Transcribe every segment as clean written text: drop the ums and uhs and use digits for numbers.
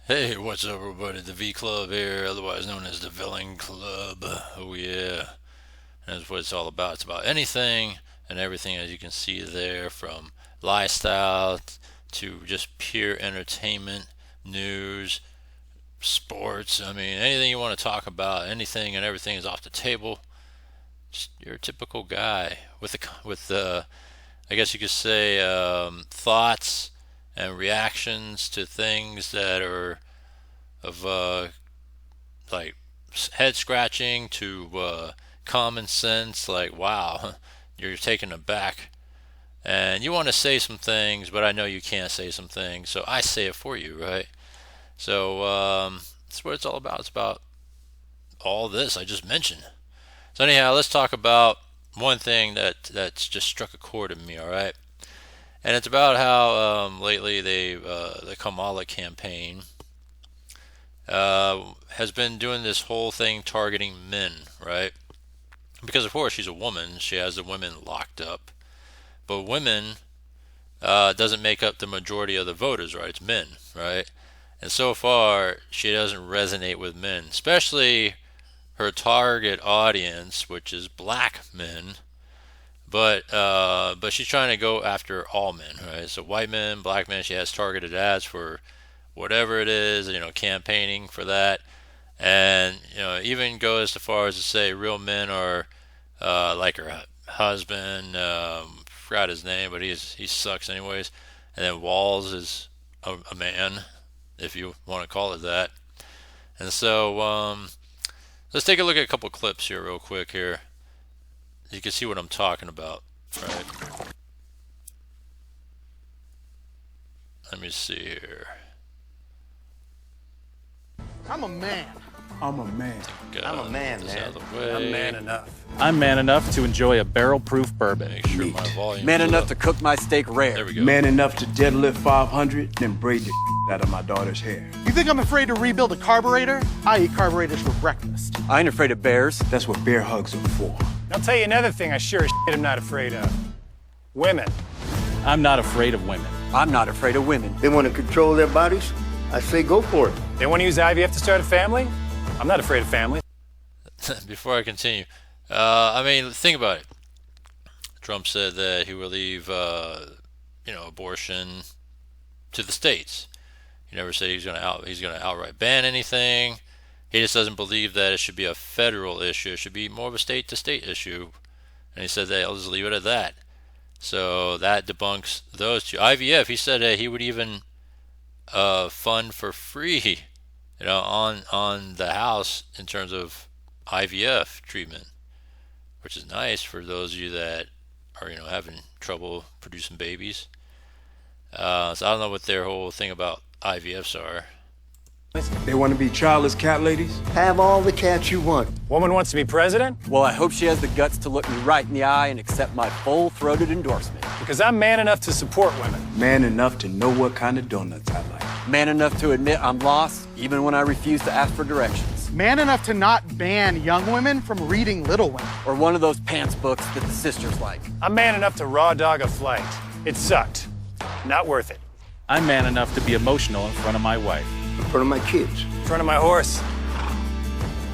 Hey, what's up, everybody? The V Club here, otherwise known as the Villain Club. Oh, yeah. And that's what it's all about. It's about anything and everything, as you can see there, from lifestyle to just pure entertainment, news, sports. I mean, anything you want to talk about, anything and everything is off the table. Just you're a typical guy with I guess you could say, thoughts and reactions to things that are of like head scratching to common sense. Like, wow, you're taken aback, and you want to say some things, but I know you can't say some things, so I say it for you, right? So that's what it's all about. It's about all this I just mentioned. So anyhow, let's talk about one thing that's just struck a chord in me. All right, and it's about how lately the Kamala campaign has been doing this whole thing targeting men, right? Because of course she's a woman, she has the women locked up. But women doesn't make up the majority of the voters, right? It's men, right? And so far, she doesn't resonate with men, especially her target audience, which is black men. But she's trying to go after all men, right? So white men, black men. She has targeted ads for whatever it is, campaigning for that, and even goes as far as to say real men are like her husband. Forgot his name, but he sucks anyways. And then Walls is a man, if you want to call it that. And so let's take a look at a couple clips here real quick here. You can see what I'm talking about, right? Let me see here. I'm a man. I'm a man. I'm a man, Out man. of the way. I'm man enough. I'm man enough to enjoy a barrel-proof bourbon. Make sure my volume. Man enough to cook my steak rare. There we go. Man enough to deadlift 500, then braid the out of my daughter's hair. You think I'm afraid to rebuild a carburetor? I eat carburetors for breakfast. I ain't afraid of bears. That's what bear hugs are for. I'll tell you another thing I sure as shit am not afraid of. Women. I'm not afraid of women. I'm not afraid of women. They want to control their bodies? I say go for it. They want to use IVF to start a family? I'm not afraid of family. Before I continue, think about it. Trump said that he will leave, abortion to the states. He never said he's going to outright ban anything. He just doesn't believe that it should be a federal issue. It should be more of a state-to-state issue. And he said that I'll just leave it at that. So that debunks those two. IVF, he said that he would even fund for free, on the house in terms of IVF treatment, which is nice for those of you that are, having trouble producing babies. So I don't know what their whole thing about IVFs are. They want to be childless cat ladies? Have all the cats you want. Woman wants to be president? Well, I hope she has the guts to look me right in the eye and accept my full-throated endorsement. Because I'm man enough to support women. Man enough to know what kind of donuts I like. Man enough to admit I'm lost, even when I refuse to ask for directions. Man enough to not ban young women from reading Little Women. Or one of those pants books that the sisters like. I'm man enough to raw dog a flight. It sucked. Not worth it. I'm man enough to be emotional in front of my wife. In front of my kids. In front of my horse.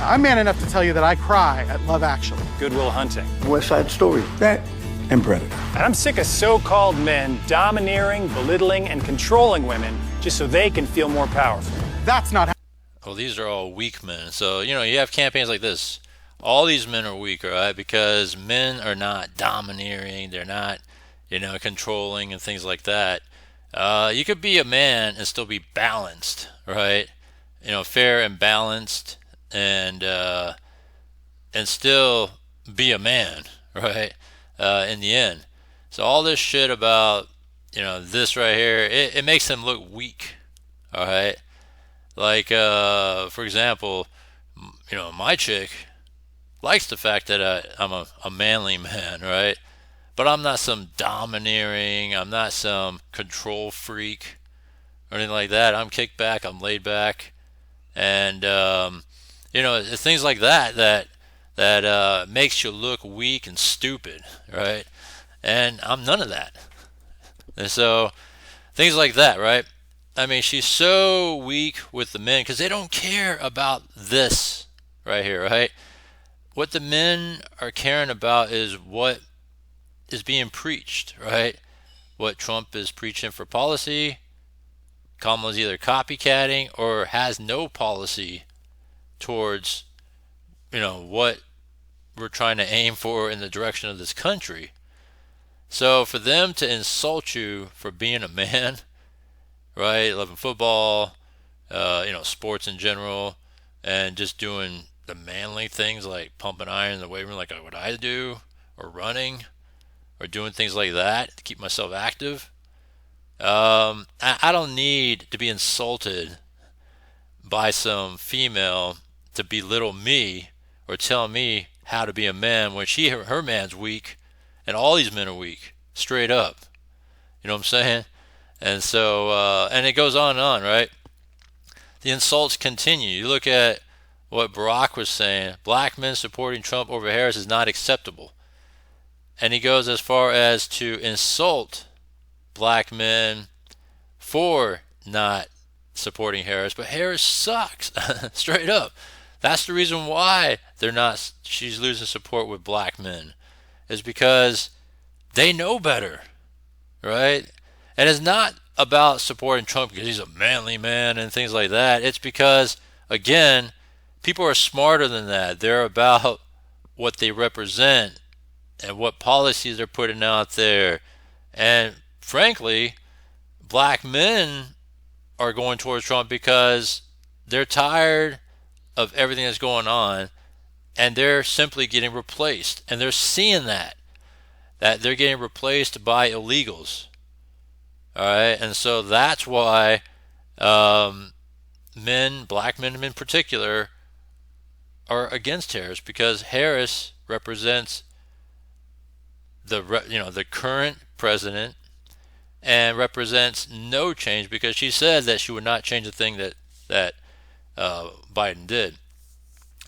I'm man enough to tell you that I cry at Love Actually. Goodwill Hunting. West Side Story. That and Predator. And I'm sick of so-called men domineering, belittling, and controlling women just so they can feel more powerful. That's not how. Well, these are all weak men. So, you have campaigns like this. All these men are weak, all right? Because men are not domineering. They're not, controlling and things like that. You could be a man and still be balanced, right? Fair and balanced, and still be a man, right? In the end. So all this shit about, this right here, it makes them look weak, all right? Like, for example, my chick likes the fact that I'm a manly man, right? But I'm not some domineering, I'm not some control freak or anything like that. I'm kicked back, I'm laid back. And, it's things like that makes you look weak and stupid, right? And I'm none of that. And so, things like that, right? I mean, she's so weak with the men because they don't care about this right here, right? What the men are caring about is what is being preached, right? What Trump is preaching for policy. Kamala's either copycatting or has no policy towards, what we're trying to aim for in the direction of this country. So for them to insult you for being a man, right, loving football, sports in general, and just doing the manly things like pumping iron in the weight room like what I do, or running, or doing things like that to keep myself active. I don't need to be insulted by some female to belittle me or tell me how to be a man when her man's weak, and all these men are weak, straight up. You know what I'm saying? And so, and it goes on, right? The insults continue. You look at what Barack was saying: black men supporting Trump over Harris is not acceptable. And he goes as far as to insult black men for not supporting Harris, but Harris sucks, straight up. That's the reason why she's losing support with black men, is because they know better, right? And it's not about supporting Trump because he's a manly man and things like that. It's because, again, people are smarter than that. They're about what they represent and what policies they're putting out there. And frankly, black men are going towards Trump because they're tired of everything that's going on, and they're simply getting replaced. And they're seeing that they're getting replaced by illegals. All right, and so that's why black men in particular, are against Harris, because Harris represents the current president, and represents no change, because she said that she would not change the thing that Biden did.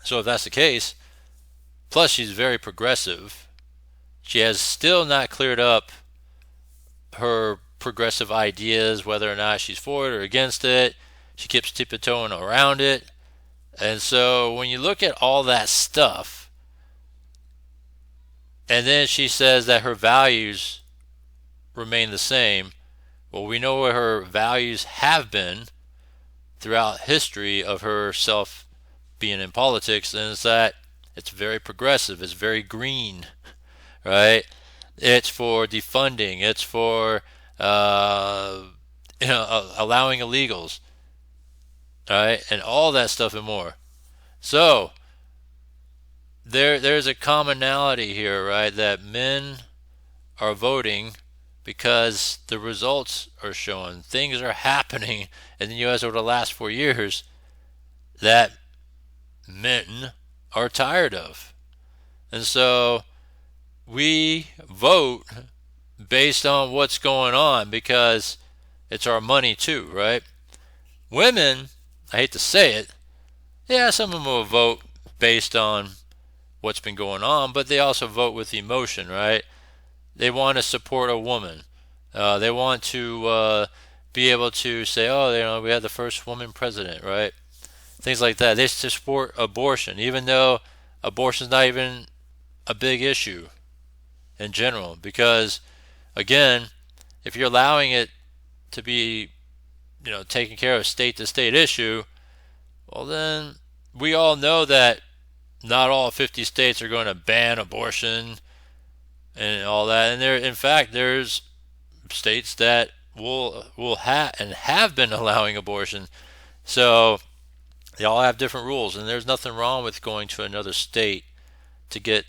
So if that's the case, plus she's very progressive, she has still not cleared up her progressive ideas, whether or not she's for it or against it. She keeps tiptoeing around it. And so when you look at all that stuff, and then she says that her values remain the same, well, we know what her values have been throughout history of herself being in politics, and it's that it's very progressive, it's very green, right? It's for defunding, it's for allowing illegals, right, and all that stuff and more. So there's a commonality here, right, that men are voting because the results are showing, things are happening in the U.S. over the last 4 years that men are tired of. And so we vote based on what's going on because it's our money too, right? Women, I hate to say it, yeah, some of them will vote based on what's been going on, but they also vote with emotion, right? They want to support a woman. They want to be able to say, oh, we had the first woman president, right? Things like that. They support abortion, even though abortion's not even a big issue in general. Because, again, if you're allowing it to be, taken care of state to state issue, well, then we all know that not all 50 states are going to ban abortion and all that. And in fact, there's states that will have been allowing abortion. So they all have different rules, and there's nothing wrong with going to another state to get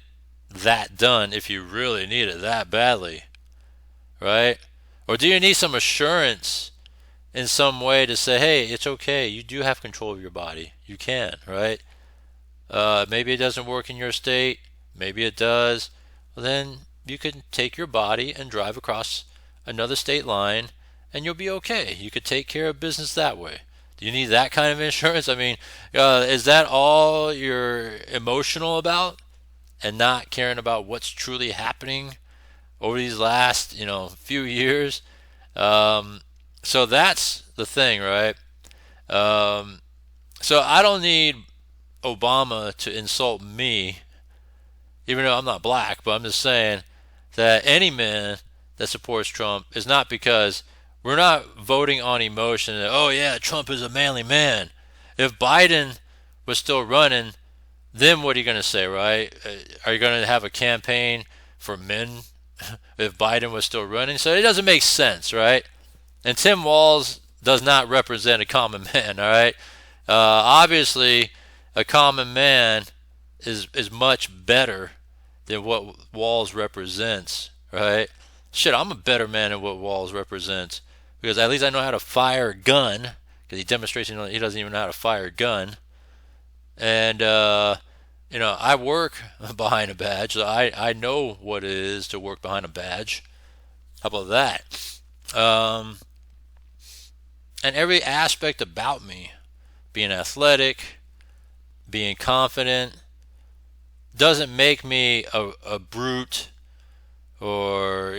that done if you really need it that badly, right? Or do you need some assurance in some way to say, hey, it's okay, you do have control of your body, you can, right? Maybe it doesn't work in your state, maybe it does. Well, then you can take your body and drive across another state line and you'll be okay. You could take care of business that way. Do you need that kind of insurance? I mean, is that all you're emotional about and not caring about what's truly happening over these last, few years? So that's the thing, right? So I don't need Obama to insult me, even though I'm not black, but I'm just saying that any man that supports Trump is not because we're not voting on emotion. That, oh, yeah, Trump is a manly man. If Biden was still running, then what are you going to say, right? Are you going to have a campaign for men if Biden was still running? So it doesn't make sense, right? And Tim Walz does not represent a common man, all right? Obviously, a common man is much better than what Walz represents, right? Shit, I'm a better man than what Walz represents because at least I know how to fire a gun because he demonstrates he doesn't even know how to fire a gun. And, I work behind a badge, so I know what it is to work behind a badge. How about that? And every aspect about me, being athletic, being confident, doesn't make me a brute or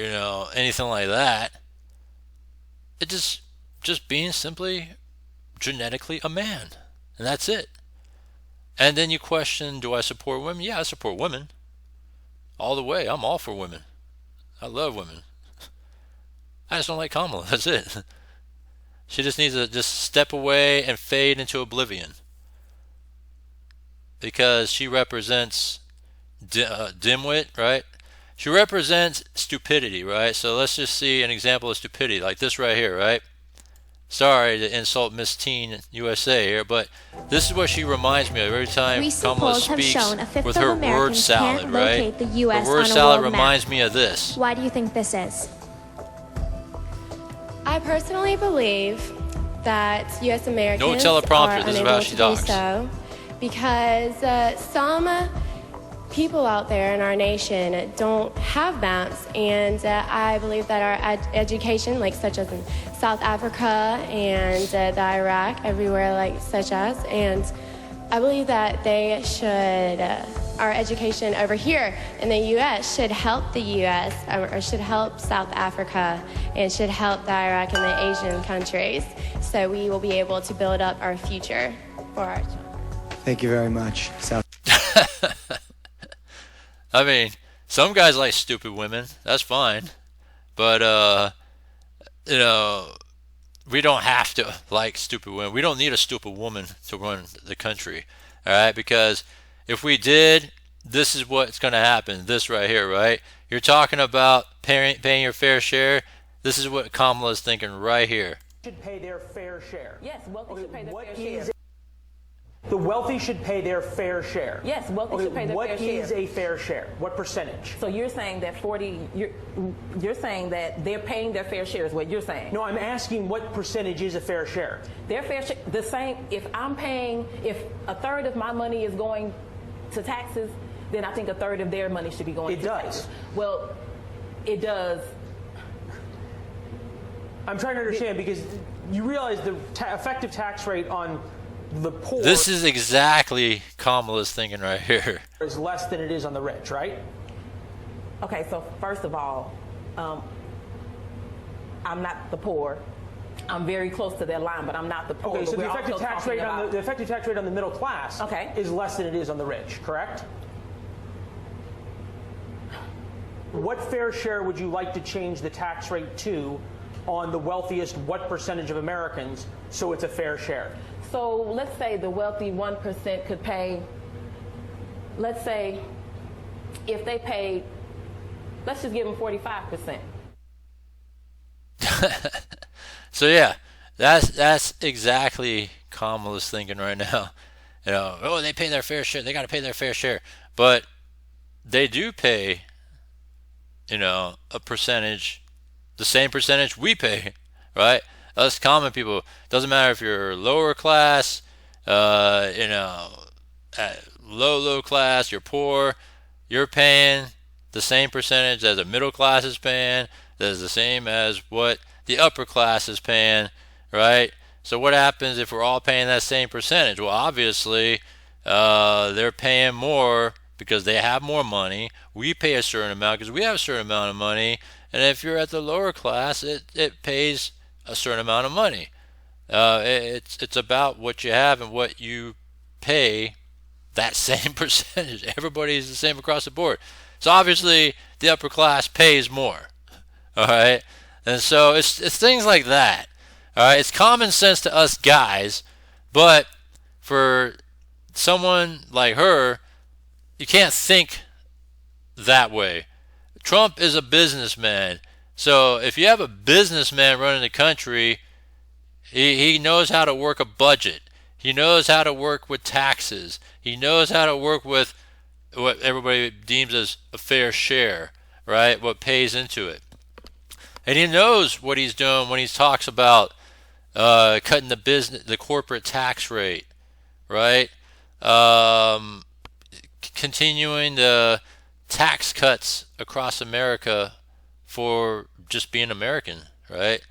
anything like that. It just being simply genetically a man, and that's it. And then you question, do I support women? Yeah, I support women all the way. I'm all for women. I love women. I just don't like Kamala. That's it. She just needs to just step away and fade into oblivion because she represents dimwit, right? She represents stupidity, right? So let's just see an example of stupidity like this right here, right? Sorry to insult Miss Teen USA here, but this is what she reminds me of every time Recent Kamala polls have speaks shown a fifth with of her word Americans salad, can't right? locate the U.S. Her word on a salad world reminds map. me of this. Why do you think this is? I personally believe that U.S. Americans No teleprompter, are this is unable how to she do talks. so because some people out there in our nation don't have maps, and I believe that our education, like such as in South Africa and the Iraq, everywhere like such as, and I believe that they should, our education over here in the U.S. should help the U.S. or should help South Africa and should help the Iraq and the Asian countries, so we will be able to build up our future for our children. Thank you very much. South. I mean, some guys like stupid women. That's fine. But, we don't have to like stupid women. We don't need a stupid woman to run the country. All right? Because if we did, this is what's going to happen. This right here, right? You're talking about paying your fair share. This is what Kamala's thinking right here. Should pay their fair share. Yes, wealthy should pay their what fair is share. The wealthy should pay their fair share. Yes, wealthy should pay their what fair share. is a fair share? What percentage? So you're saying that you're saying that they're paying their fair share is what you're saying? No, I'm asking what percentage is a fair share? Their fair share, the same, if a third of my money is going to taxes, then I think a third of their money should be going to taxes. Well, it does. I'm trying to understand because you realize the effective tax rate on the poor. This is exactly Kamala's thinking right here. Is less than it is on the rich, right? Okay, so first of all, I'm not the poor. I'm very close to that line, but I'm not the poor. Okay, so the effective tax rate on the middle class is less than it is on the rich, correct? What fair share would you like to change the tax rate to on the wealthiest what percentage of Americans so it's a fair share? So let's say the wealthy 1% could pay, let's say if they paid, let's just give them 45%. So yeah, that's exactly Kamala's thinking right now. They pay their fair share. They got to pay their fair share. But they do pay, a percentage, the same percentage we pay, right? Us common people, doesn't matter if you're lower class, low class, you're poor, you're paying the same percentage as the middle class is paying, that is the same as what the upper class is paying, right? So what happens if we're all paying that same percentage? Well, obviously, they're paying more because they have more money. We pay a certain amount because we have a certain amount of money. And if you're at the lower class, it pays a certain amount of money. It's about what you have and what you pay that same percentage. Everybody is the same across the board. So obviously the upper class pays more. All right, and so it's things like that. All right, it's common sense to us guys, but for someone like her, you can't think that way. Trump is a businessman. So if you have a businessman running the country, he knows how to work a budget. He knows how to work with taxes. He knows how to work with what everybody deems as a fair share, right? What pays into it. And he knows what he's doing when he talks about cutting the corporate tax rate, right? Continuing the tax cuts across America for just being American, right?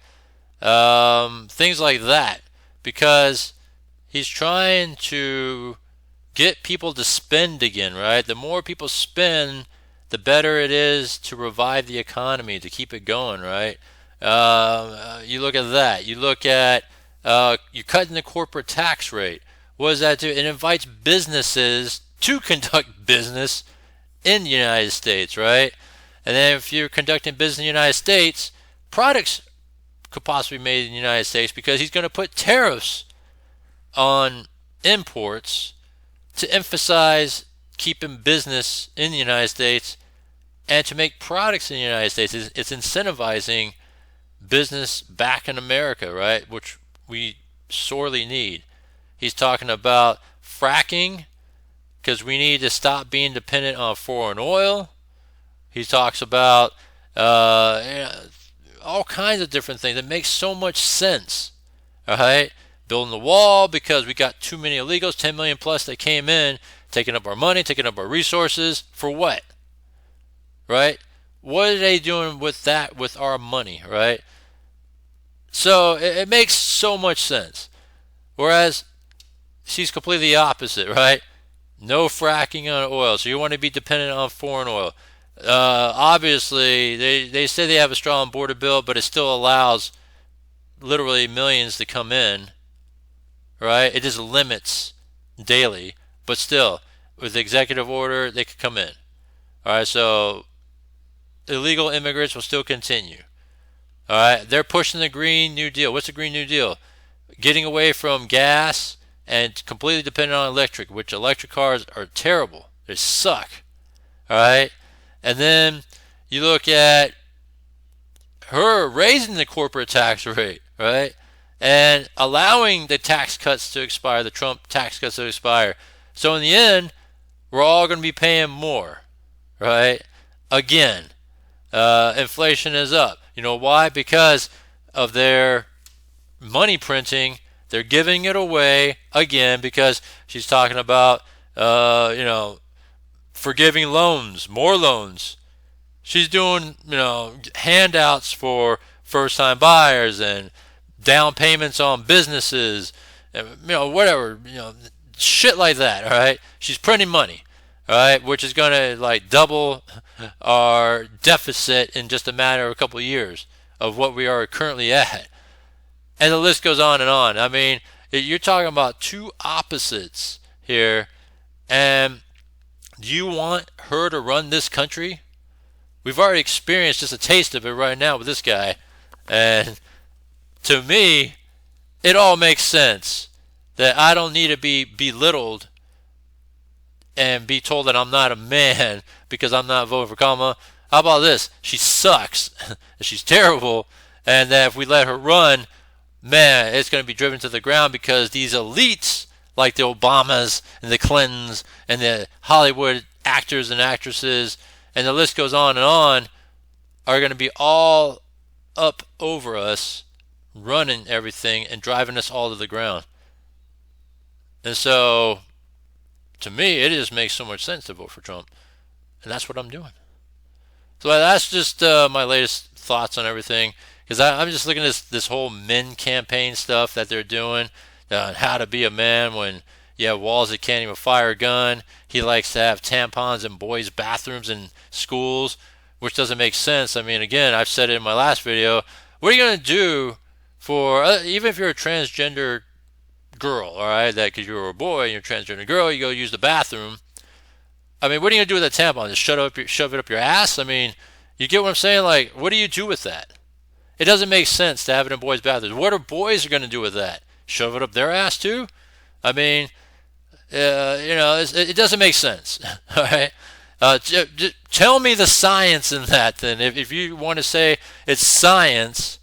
Things like that, because he's trying to get people to spend again, right? The more people spend, the better it is to revive the economy, to keep it going, right? You look at that. You look at you're cutting the corporate tax rate. What does that do? It invites businesses to conduct business in the United States, right? And then if you're conducting business in the United States, products could possibly be made in the United States because he's going to put tariffs on imports to emphasize keeping business in the United States and to make products in the United States. It's incentivizing business back in America, right? Which we sorely need. He's talking about fracking because we need to stop being dependent on foreign oil. He talks about all kinds of different things. It makes so much sense. All right? Building the wall because we got too many illegals, 10 million plus that came in, taking up our money, taking up our resources. For what? Right? What are they doing with that, with our money, right? So it makes so much sense. Whereas she's completely opposite, right? No fracking on oil. So you want to be dependent on foreign oil. Obviously, they say they have a strong border bill, but it still allows literally millions to come in, right? It just limits daily, but still, with the executive order, they could come in. All right, so illegal immigrants will still continue. All right, they're pushing the Green New Deal. What's the Green New Deal? Getting away from gas and completely dependent on electric, which electric cars are terrible. They suck. All right, and then you look at her raising the corporate tax rate, right? And allowing the tax cuts to expire, the Trump tax cuts to expire. So in the end, we're all going to be paying more, right? Again, inflation is up. You know why? Because of their money printing. They're giving it away again because she's talking about, forgiving loans, more loans. She's doing, handouts for first-time buyers and down payments on businesses, and, whatever, shit like that, all right? She's printing money, all right, which is going to, double our deficit in just a matter of a couple of years of what we are currently at. And the list goes on and on. I mean, you're talking about two opposites here, and do you want her to run this country? We've already experienced just a taste of it right now with this guy. And to me, it all makes sense that I don't need to be belittled and be told that I'm not a man because I'm not voting for Kamala. How about this? She sucks. She's terrible. And that if we let her run, man, it's going to be driven to the ground because these elites like the Obamas and the Clintons and the Hollywood actors and actresses, and the list goes on and on, are going to be all up over us, running everything and driving us all to the ground. And so, to me, it just makes so much sense to vote for Trump. And that's what I'm doing. So that's just my latest thoughts on everything. Because I'm just looking at this whole men campaign stuff that they're doing. How to be a man when you have walls that can't even fire a gun. He likes to have tampons in boys' bathrooms in schools, which doesn't make sense. I mean, again, I've said it in my last video. What are you going to do for even if you're a transgender girl, all right, that because you're a boy and you're a transgender girl, you go use the bathroom. I mean, what are you gonna do with that tampon? Just shove it up your ass? I mean, you get what I'm saying? Like, what do you do with that? It doesn't make sense to have it in boys' bathrooms. What are boys gonna do with that? Shove it up their ass too? I mean, it doesn't make sense. All right. Tell me the science in that. Then, if you want to say it's science,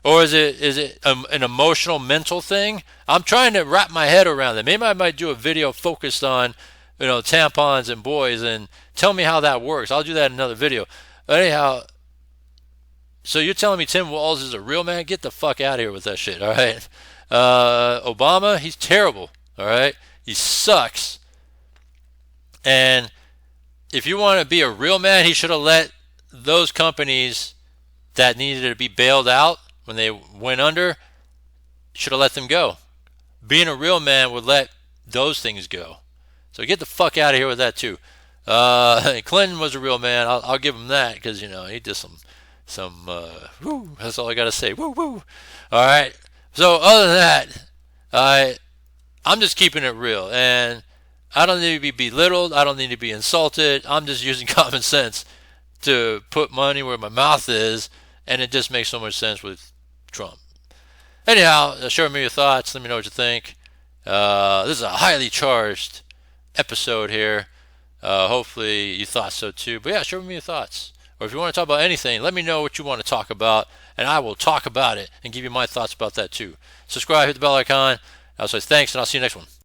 or is it an emotional, mental thing? I'm trying to wrap my head around it. Maybe I might do a video focused on, tampons and boys, and tell me how that works. I'll do that in another video. Anyhow, so you're telling me Tim Walz is a real man? Get the fuck out of here with that shit. All right. Obama, he's terrible. All right. He sucks. And if you want to be a real man, he should have let those companies that needed to be bailed out when they went under, should have let them go. Being a real man would let those things go. So get the fuck out of here with that too. Clinton was a real man. I'll give him that because, he did some woo. That's all I got to say. Woo, woo. All right. So other than that, I'm just keeping it real, and I don't need to be belittled. I don't need to be insulted. I'm just using common sense to put money where my mouth is, and it just makes so much sense with Trump. Anyhow, share with me your thoughts. Let me know what you think. This is a highly charged episode here. Hopefully you thought so too. But yeah, share with me your thoughts. Or if you want to talk about anything, let me know what you want to talk about, and I will talk about it and give you my thoughts about that too. Subscribe, hit the bell icon. Also, thanks, and I'll see you next one.